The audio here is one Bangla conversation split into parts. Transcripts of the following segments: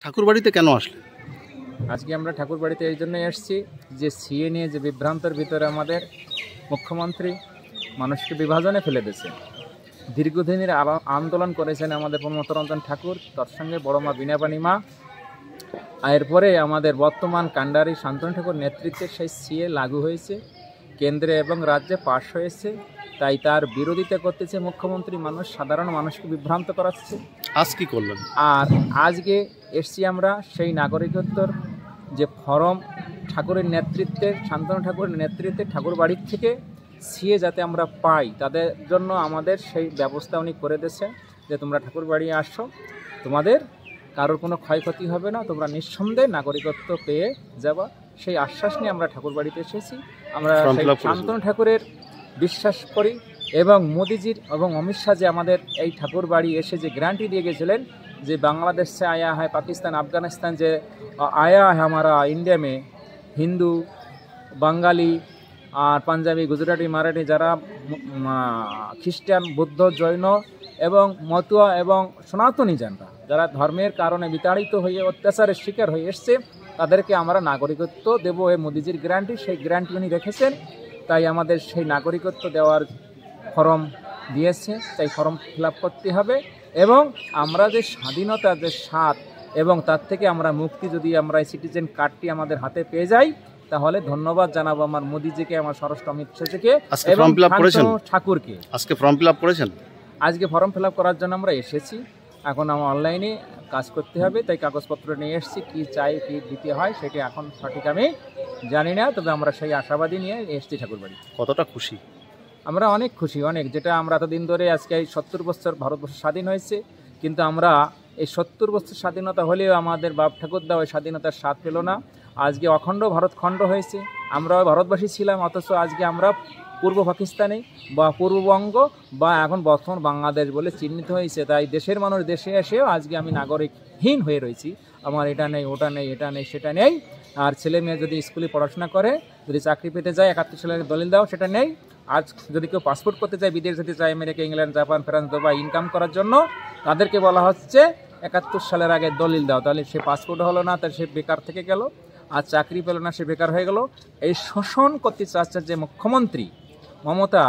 ঠাকুরবাড়িতে কেন আসলেন? আজকে আমরা ঠাকুরবাড়িতে এই জন্যই এসেছি যে সিএ নিয়ে যে বিভ্রান্তের ভিতরে আমাদের মুখ্যমন্ত্রী মানুষকে বিভাজনে ফেলে দিয়েছে। দীর্ঘদিনের আন্দোলন করেছেন আমাদের প্রমথরঞ্জন ঠাকুর, তার সঙ্গে বড় মা বীণাপাণি মা। এরপরে আমাদের বর্তমান কান্ডারি শান্তনু ঠাকুর নেতৃত্বে সেই সিএ লাগু হয়েছে, কেন্দ্রে এবং রাজ্যে পাশ হয়েছে। তাই তার বিরোধিতা করতেছে মুখ্যমন্ত্রী, সাধারণ মানুষকে বিভ্রান্ত করাচ্ছে। আজ কি করলেন? আর আজকে এসছি আমরা সেই নাগরিকত্বর যে ফরম ঠাকুরের নেতৃত্বে, শান্তনু ঠাকুরের নেতৃত্বে ঠাকুর বাড়ির থেকে সিএ যাতে আমরা পাই, তাদের জন্য আমাদের সেই ব্যবস্থা উনি করে দিয়েছে যে তোমরা ঠাকুর বাড়ি আসো, তোমাদের কারোর কোনো ক্ষয়ক্ষতি হবে না, তোমরা নিঃসন্দেহে নাগরিকত্ব পেয়ে যাবা। সেই আশ্বাস নিয়ে আমরা ঠাকুর বাড়িতে এসেছি। আমরা শান্তনু ঠাকুরের বিশ্বাস করি এবং মোদিজির এবং অমিত শাহ যে আমাদের এই ঠাকুর বাড়ি এসে যে গ্যারান্টি দিয়ে গেছিলেন যে बांग्लादेश से आया है, पाकिस्तान अफगानिस्तान जे आया है हमारा इंडिया में, हिंदू बंगाली और पंजाबी गुजराटी माराठी যারা খ্রিস্টান বৌদ্ধ জৈন এবং মতুয়া এবং সনাতনী যারা ধর্মের কারণে বিতাড়িত হয়ে অত্যাচারের শিকার হয়ে এসছে, তাদেরকে আমরা নাগরিকত্ব দেব। এই মোদিজির গ্যারান্টি, সেই গ্যারান্টি উনি রেখেছেন। তাই আমাদের সেই নাগরিকত্ব দেওয়ার ফর্ম দিয়েছে, তাই ফর্ম ফিল আপ করতে হবে। এবং আমরা যে স্বাধীনতার যে স্বাদ এবং তার থেকে আমরা মুক্তি, যদি আমরা এই সিটিজেন কার্ডটি আমাদের হাতে পেয়ে যাই, তাহলে ধন্যবাদ জানাবো আমার মোদিজিকে, আমার স্বরাষ্ট্র অমিত শাহকে এবং ঠাকুরকে। আজকে ফর্ম ফিল আপ করেছেন? আজকে ফর্ম ফিল আপ করার জন্য আমরা এসেছি। এখন আমার অনলাইনে কাজ করতে হবে, তাই কাগজপত্র নিয়ে এসেছি। কী চাই, কী দিতে হয়, সেটি এখন সঠিক আমি জানি না, তবে আমরা সেই আশাবাদী নিয়ে এসেছি ঠাকুরবাড়ি। কতটা খুশি? আমরা অনেক খুশি, অনেক। যেটা আমরা এতদিন ধরে, আজকে এই 70 বছর ভারতবর্ষ স্বাধীন হয়েছে, কিন্তু আমরা এই 70 বছর স্বাধীনতা হলেও আমাদের বাপ ঠাকুরদা ওই স্বাধীনতার স্বাদ পেল না। আজকে অখণ্ড ভারত খণ্ড হয়েছে, আমরা ভারতবাসী ছিলাম, অথচ আজকে আমরা পূর্ব পাকিস্তানে বা পূর্ববঙ্গ বা এখন বর্তমান বাংলাদেশ বলে চিহ্নিত হয়েছে। তাই দেশের মানুষ দেশে এসেও আজকে আমি নাগরিকহীন হয়ে রয়েছি। আমার এটা নেই, ওটা নেই, এটা নেই, সেটা নেই। আর ছেলে মেয়ে যদি স্কুলে পড়াশোনা করে, যদি চাকরি পেতে যায় 71 সালের দলিল দাও, সেটা নেই। আজ যদি কেউ পাসপোর্ট করতে চায়, বিদেশ যেতে চায়, America, England, Japan, France, Dubai income করার জন্য, তাদেরকে বলা হচ্ছে 71 সালের আগে দলিল দাও। তাহলে সে পাসপোর্ট হলো না, তাহলে সে বেকার থেকে গেল। আর চাকরি পেল না, সে বেকার হয়ে গেল। এই শোষণ করতে চাচ্ছে যে মুখ্যমন্ত্রী মমতা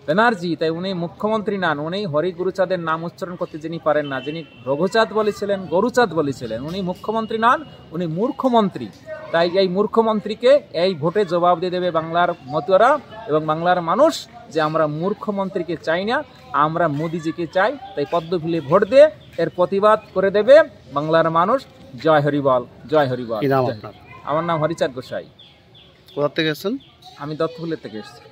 ব্যানার্জি, তাই উনি মুখ্যমন্ত্রী নান, উনি হরিগুরুচাঁদের নাম উচ্চারণ করতে যিনি পারেন না, যিনি রঘুচাঁদ বলেছিলেন, গরুচাঁদ বলেছিলেন, উনি মুখ্যমন্ত্রী নান, উনি মূর্খমন্ত্রী। তাই এই মূর্খমন্ত্রীকে এই ভোটে জবাব দিয়ে দেবে বাংলার মতুয়ারা এবং বাংলার মানুষ যে আমরা মূর্খমন্ত্রীকে চাই না, আমরা মোদিজিকে চাই। তাই পদ্মফুলে ভোট দিয়ে এর প্রতিবাদ করে দেবে বাংলার মানুষ। জয় হরিবল, জয় হরিবল। কি নাম আপনার? আমার নাম হরিচাঁদ গোসাই। কোথা থেকে এসেছেন? আমি দত্তফুলের থেকে এসেছি।